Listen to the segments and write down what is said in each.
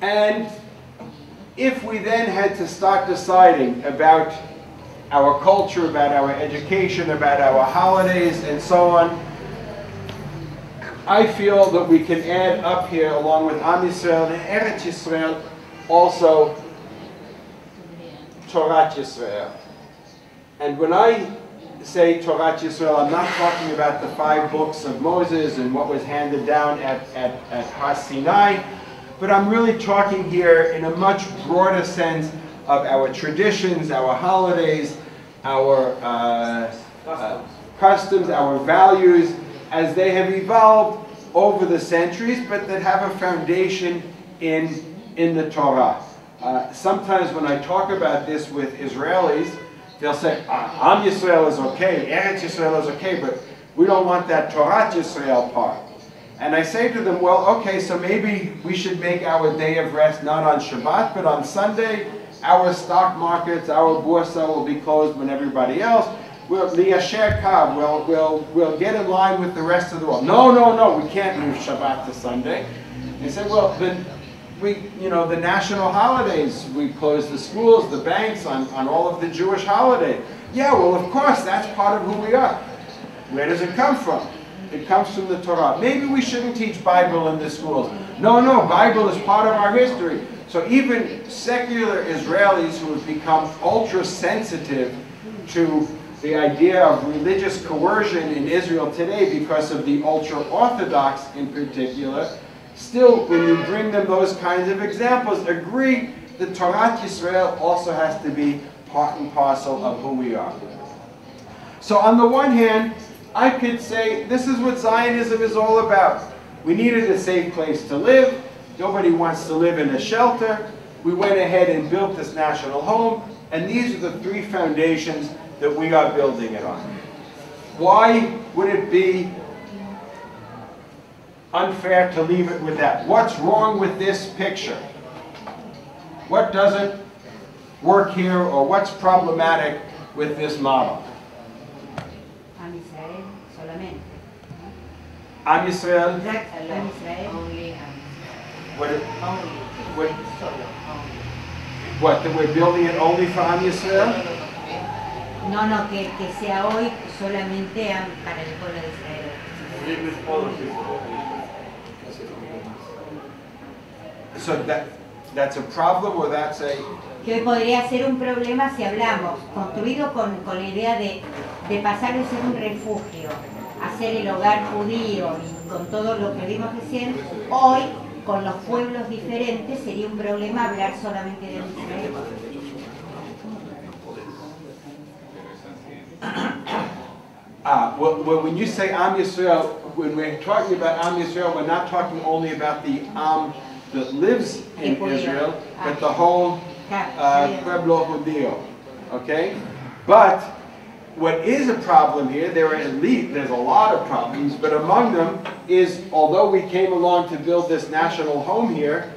And if we then had to start deciding about our culture, about our education, about our holidays, and so on, I feel that we can add up here, along with Am Yisrael and Eretz Yisrael, also Torah Yisrael. And when I say Torah Yisrael, I'm not talking about the 5 books of Moses and what was handed down at Har Sinai, but I'm really talking here in a much broader sense of our traditions, our holidays, our customs, our values, as they have evolved over the centuries, but that have a foundation in the Torah. Sometimes when I talk about this with Israelis, they'll say, Am Yisrael is okay, Eretz Yisrael is okay, but we don't want that Torah Yisrael part. And I say to them, well, okay, so maybe we should make our day of rest not on Shabbat, but on Sunday. Our stock markets, our Bursa will be closed when everybody else. We'll liyasher kav, we'll get in line with the rest of the world. No, we can't move Shabbat to Sunday. They said, well, then the national holidays, we close the schools, the banks on all of the Jewish holidays. Yeah, well, of course, that's part of who we are. Where does it come from? It comes from the Torah. Maybe we shouldn't teach Bible in the schools. No, Bible is part of our history. So even secular Israelis who have become ultra-sensitive to the idea of religious coercion in Israel today because of the ultra-Orthodox in particular, still, when you bring them those kinds of examples, agree that Torah Yisrael also has to be part and parcel of who we are. So on the one hand, I could say this is what Zionism is all about. We needed a safe place to live. Nobody wants to live in a shelter. We went ahead and built this national home, and these are the 3 foundations that we are building it on. Why would it be unfair to leave it with that? What's wrong with this picture? What doesn't work here, or what's problematic with this model? Am Yisrael solamente. Am Yisrael? Am Yisrael. Only Am What, that we're building it only for Am Yisrael? No, que sea hoy solamente para el pueblo de Israel. So that's a problem, or that's a... Que hoy podría ser un problema si hablamos, construido con la idea de pasar de ser un refugio a ser el hogar judío y con todo lo que vimos recién, hoy con los pueblos diferentes sería un problema hablar solamente de Israel. Well, when you say Am Yisrael, when we're talking about Am Yisrael, we're not talking only about the Am that lives in Israel, but the whole pueblo judío. Okay? But what is a problem here, there's a lot of problems, but among them is, although we came along to build this national home here,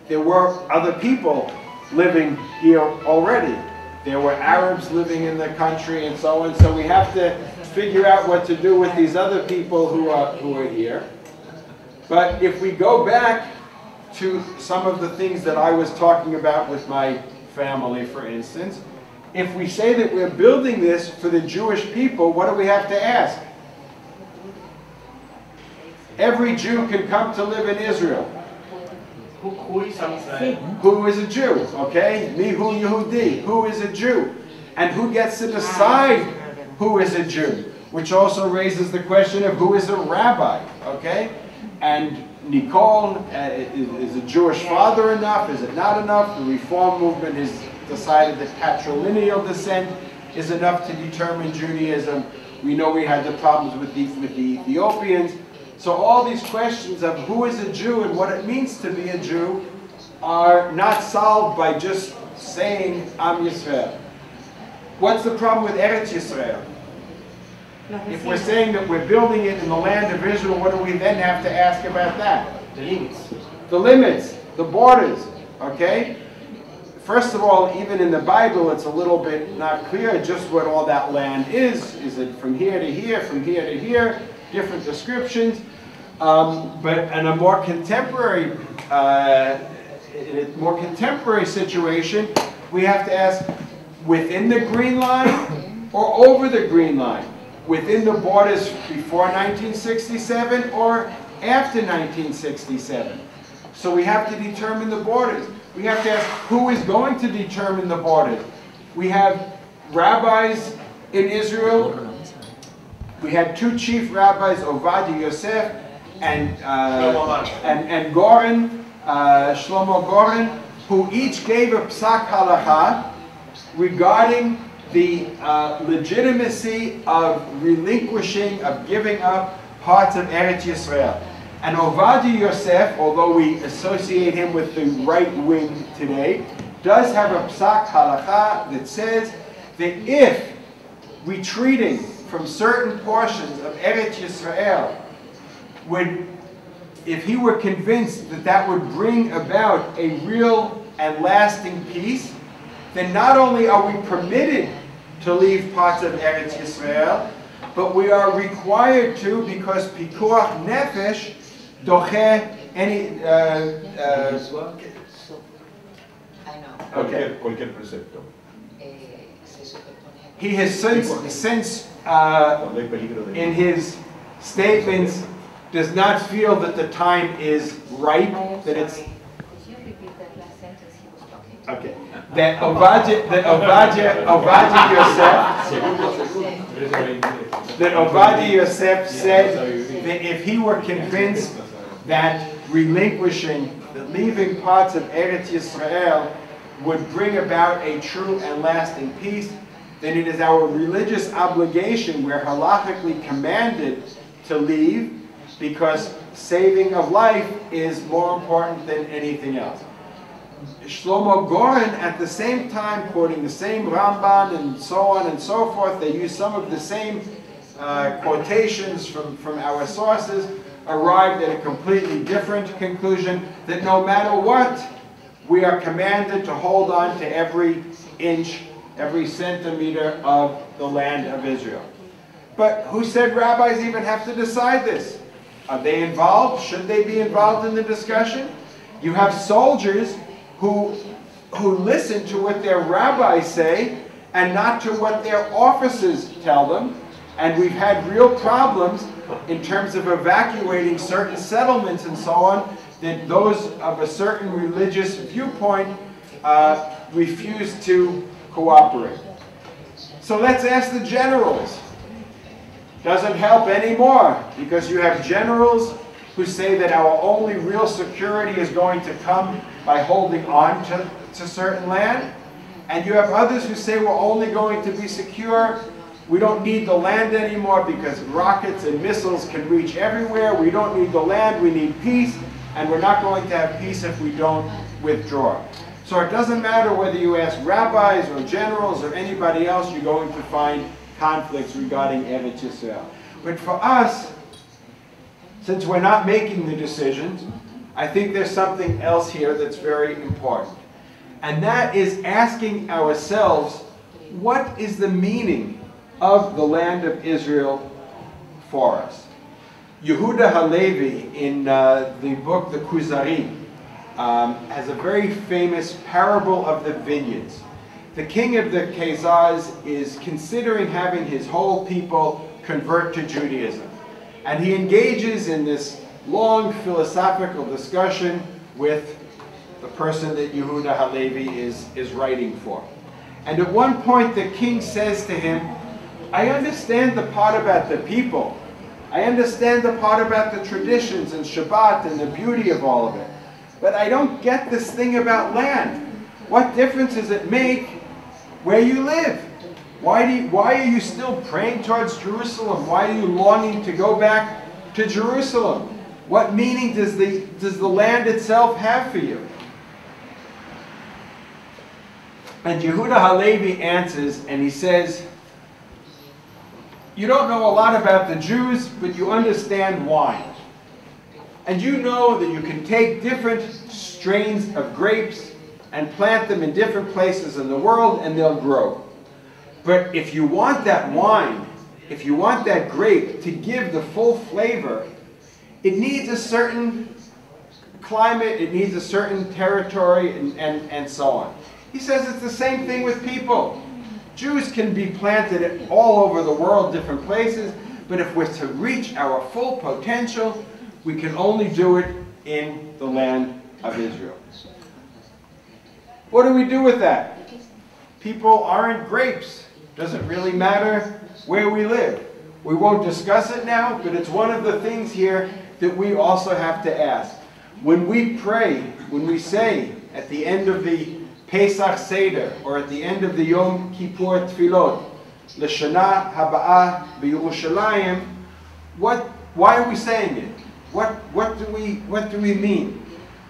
there were other people living here already. There were Arabs living in the country and so on, so we have to figure out what to do with these other people who are here. But if we go back to some of the things that I was talking about with my family, for instance, if we say that we're building this for the Jewish people, what do we have to ask? Every Jew can come to live in Israel. Who is a Jew? Okay? Mihu Yehudi. Who is a Jew? And who gets to decide who is a Jew? Which also raises the question of who is a rabbi. Okay? And Nicole, is a Jewish father enough? Is it not enough? The Reform movement has decided that patrilineal descent is enough to determine Judaism. We know we had the problems with the Ethiopians. So all these questions of who is a Jew and what it means to be a Jew are not solved by just saying Am Yisrael. What's the problem with Eretz Yisrael? If we're saying that we're building it in the land of Israel, what do we then have to ask about that? The limits. The limits, the borders, okay? First of all, even in the Bible, it's a little bit not clear just what all that land is. Is it from here to here, from here to here? Different descriptions. But in a more contemporary in a more contemporary situation, we have to ask, within the green line or over the green line? Within the borders before 1967 or after 1967? So we have to determine the borders. We have to ask, who is going to determine the borders? We have rabbis in Israel. We had two chief rabbis, Ovadia Yosef and Goren, Shlomo Goren, who each gave a psak halacha regarding the legitimacy of relinquishing, of giving up parts of Eretz Yisrael. And Ovadia Yosef, although we associate him with the right wing today, does have a psak halacha that says that if retreating from certain portions of Eretz Yisrael if he were convinced that that would bring about a real and lasting peace, then not only are we permitted to leave parts of Eretz Yisrael, but we are required to, because pikuach nefesh doche any cualquier precepto. He has since in his statements does not feel that the time is ripe, that it's okay. That Ovadia Yosef said that if he were convinced that relinquishing, that leaving parts of Eretz Yisrael would bring about a true and lasting peace, then it is our religious obligation, we're halachically commanded to leave, because saving of life is more important than anything else. Shlomo Goren, at the same time, quoting the same Ramban and so on and so forth, they use some of the same quotations from our sources, arrived at a completely different conclusion, that no matter what, we are commanded to hold on to every inch, every centimeter of the land of Israel. But who said rabbis even have to decide this? Are they involved? Should they be involved in the discussion? You have soldiers who listen to what their rabbis say and not to what their officers tell them. And we've had real problems in terms of evacuating certain settlements and so on, that those of a certain religious viewpoint refuse to cooperate. So let's ask the generals. Doesn't help anymore, because you have generals who say that our only real security is going to come by holding on to certain land. And you have others who say we're only going to be secure. We don't need the land anymore because rockets and missiles can reach everywhere. We don't need the land, we need peace. And we're not going to have peace if we don't withdraw. So it doesn't matter whether you ask rabbis or generals or anybody else, you're going to find conflicts regarding Eretz Yisrael. But for us, since we're not making the decisions, I think there's something else here that's very important. And that is asking ourselves, what is the meaning of the land of Israel for us? Yehuda Halevi, in the book The Kuzari, has a very famous parable of the vineyards. The king of the Khazars is considering having his whole people convert to Judaism. And he engages in this long philosophical discussion with the person that Yehuda Halevi is writing for. And at one point the king says to him, I understand the part about the people. I understand the part about the traditions and Shabbat and the beauty of all of it. But I don't get this thing about land. What difference does it make where you live? Why are you still praying towards Jerusalem? Why are you longing to go back to Jerusalem? What meaning does the land itself have for you? And Yehuda Halevi answers, and he says, you don't know a lot about the Jews, but you understand wine. And you know that you can take different strains of grapes and plant them in different places in the world, and they'll grow. But if you want that wine, if you want that grape to give the full flavor, it needs a certain climate, it needs a certain territory, and so on. He says it's the same thing with people. Jews can be planted all over the world, different places, but if we're to reach our full potential, we can only do it in the land of Israel. What do we do with that? People aren't grapes. Does it really matter where we live? We won't discuss it now, but it's one of the things here that we also have to ask. When we pray, when we say at the end of the Pesach Seder or at the end of the Yom Kippur Tfilot, L'Shana Haba'ah B'Yerushalayim, why are we saying it? What do we mean?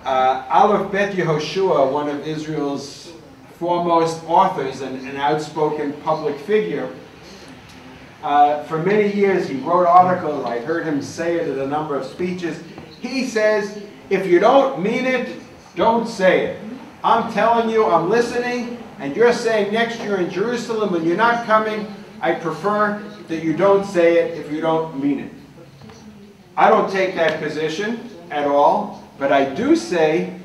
Aleph Bet Yehoshua, one of Israel's foremost authors and an outspoken public figure, for many years he wrote articles. I heard him say it at a number of speeches. He says, if you don't mean it, don't say it. I'm telling you, I'm listening, and you're saying next year in Jerusalem when you're not coming, I prefer that you don't say it if you don't mean it. I don't take that position at all, but I do say,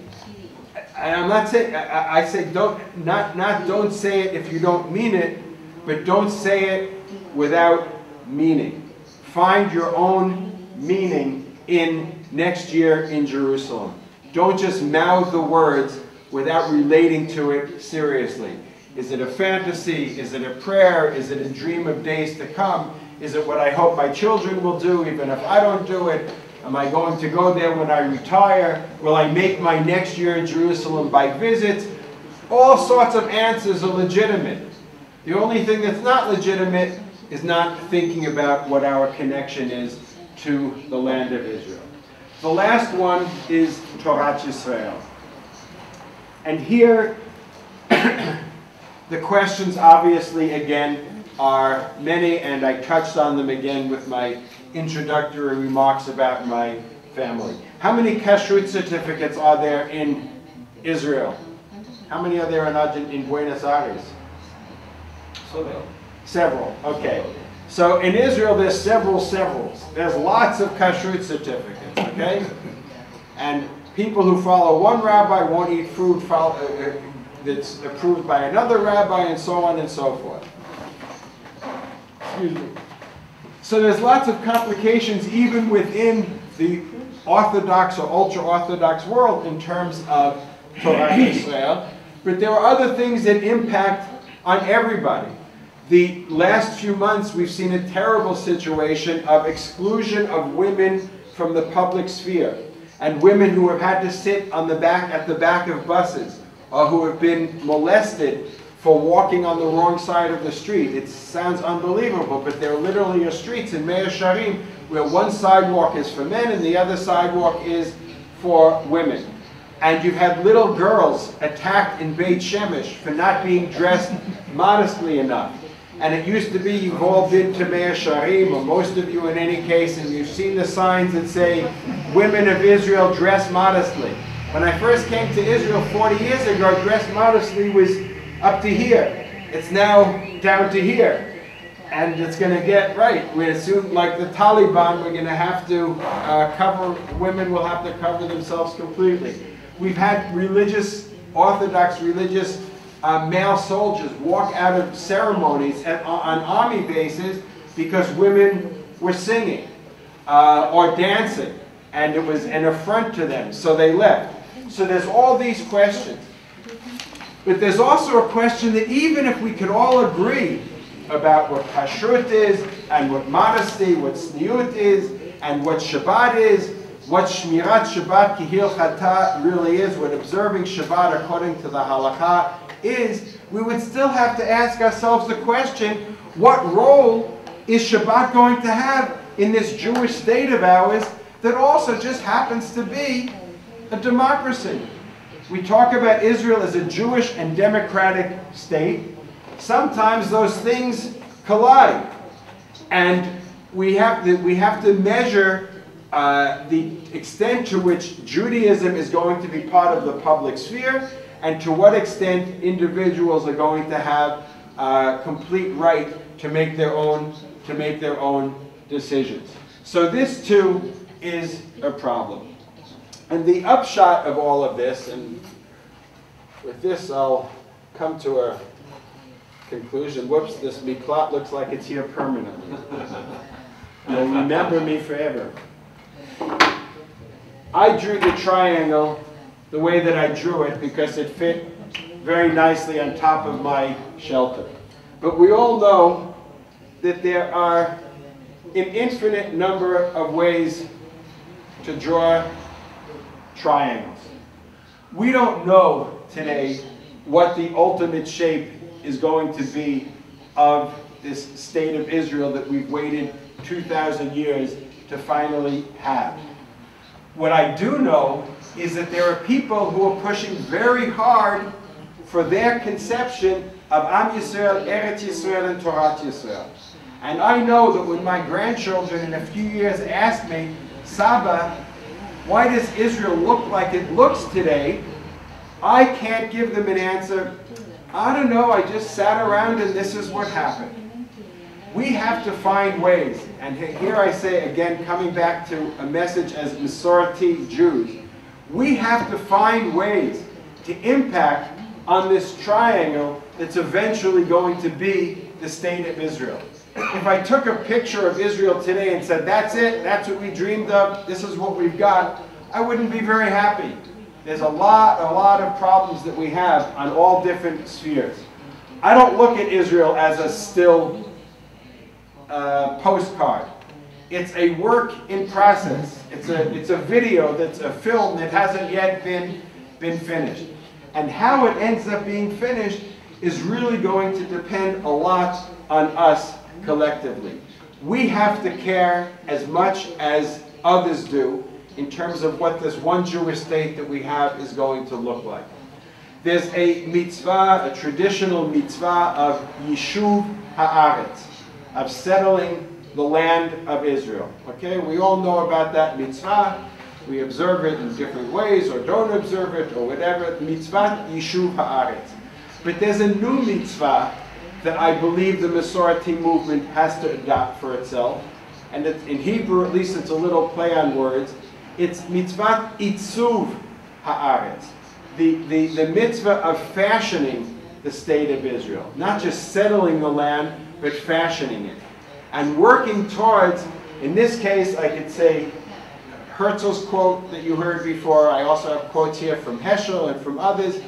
and I'm not saying, I say don't say it if you don't mean it, but don't say it without meaning. Find your own meaning in next year in Jerusalem. Don't just mouth the words without relating to it seriously. Is it a fantasy? Is it a prayer? Is it a dream of days to come? Is it what I hope my children will do even if I don't do it? Am I going to go there when I retire? Will I make my next year in Jerusalem by visits? All sorts of answers are legitimate. The only thing that's not legitimate is not thinking about what our connection is to the land of Israel. The last one is Torah Yisrael. And here, the questions obviously, again, are many, and I touched on them again with my introductory remarks about my family. How many kashrut certificates are there in Israel? How many are there in Buenos Aires? Several, okay. So in Israel there's severals. There's lots of kashrut certificates, okay? And people who follow one rabbi won't eat food that's approved by another rabbi, and so on and so forth. Excuse me. So there's lots of complications even within the Orthodox or ultra-Orthodox world in terms of Torah Yisrael, but there are other things that impact on everybody. The last few months we've seen a terrible situation of exclusion of women from the public sphere, and women who have had to sit at the back of buses, or who have been molested for walking on the wrong side of the street. It sounds unbelievable, but there literally are streets in Mea Sharim where one sidewalk is for men and the other sidewalk is for women. And you've had little girls attacked in Beit Shemesh for not being dressed modestly enough. And it used to be, you've all been to Mea Sharim, or most of you in any case, and you've seen the signs that say, women of Israel dress modestly. When I first came to Israel 40 years ago, dress modestly was up to here. It's now down to here. And it's going to get right. We're soon, like the Taliban, we're going to have to women will have to cover themselves completely. We've had Orthodox religious male soldiers walk out of ceremonies on army bases because women were singing or dancing, and it was an affront to them, so they left. So there's all these questions. But there's also a question that even if we could all agree about what kashrut is, and what modesty, what tzniut is, and what Shabbat is, what shmirat Shabbat kihilchata really is, what observing Shabbat according to the halakha is, we would still have to ask ourselves the question, what role is Shabbat going to have in this Jewish state of ours that also just happens to be a democracy? We talk about Israel as a Jewish and democratic state. Sometimes those things collide, and we have to measure the extent to which Judaism is going to be part of the public sphere, and to what extent individuals are going to have complete right to make their own decisions. So this too is a problem. And the upshot of all of this, and with this I'll come to a conclusion. Whoops, this miklat looks like it's here permanently. You'll remember me forever. I drew the triangle the way that I drew it because it fit very nicely on top of my shelter. But we all know that there are an infinite number of ways to draw triangles. We don't know today what the ultimate shape is going to be of this state of Israel that we've waited 2,000 years to finally have. What I do know is that there are people who are pushing very hard for their conception of Am Yisrael, Eretz Yisrael, and Torat Yisrael. And I know that when my grandchildren in a few years ask me, Saba, why does Israel look like it looks today? I can't give them an answer. I don't know, I just sat around and this is what happened. We have to find ways, and here I say again, coming back to a message as Masorti Jews, we have to find ways to impact on this triangle that's eventually going to be the state of Israel. If I took a picture of Israel today and said, that's it, that's what we dreamed of, this is what we've got, I wouldn't be very happy. There's a lot of problems that we have on all different spheres. I don't look at Israel as a still postcard. It's a work in process. It's a video, that's a film that hasn't yet been finished. And how it ends up being finished is really going to depend a lot on us collectively. We have to care as much as others do in terms of what this one Jewish state that we have is going to look like. There's a mitzvah, a traditional mitzvah of Yishuv Haaretz, of settling the land of Israel. Okay, we all know about that mitzvah. We observe it in different ways, or don't observe it, or whatever. Mitzvah Yishuv Haaretz. But there's a new mitzvah that I believe the Masorti movement has to adopt for itself. And it's, in Hebrew, at least, it's a little play on words. It's mitzvah Itzuv Haaretz. The mitzvah of fashioning the state of Israel. Not just settling the land, but fashioning it. And working towards, in this case, I could say, Herzl's quote that you heard before. I also have quotes here from Heschel and from others,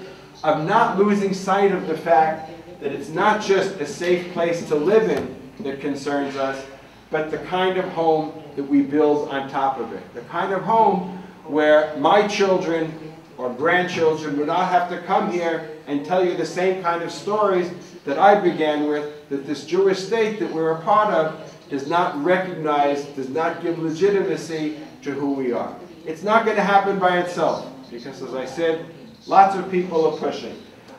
of not losing sight of the fact that it's not just a safe place to live in that concerns us, but the kind of home that we build on top of it. The kind of home where my children or grandchildren would not have to come here and tell you the same kind of stories that I began with, that this Jewish state that we're a part of does not recognize, does not give legitimacy to who we are. It's not going to happen by itself, because as I said, lots of people are pushing.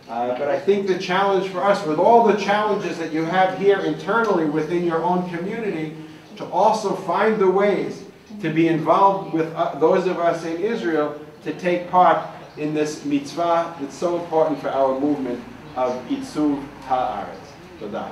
But I think the challenge for us, with all the challenges that you have here internally within your own community, to also find the ways to be involved with those of us in Israel to take part in this mitzvah that's so important for our movement of Itzuv Haaretz. Todah.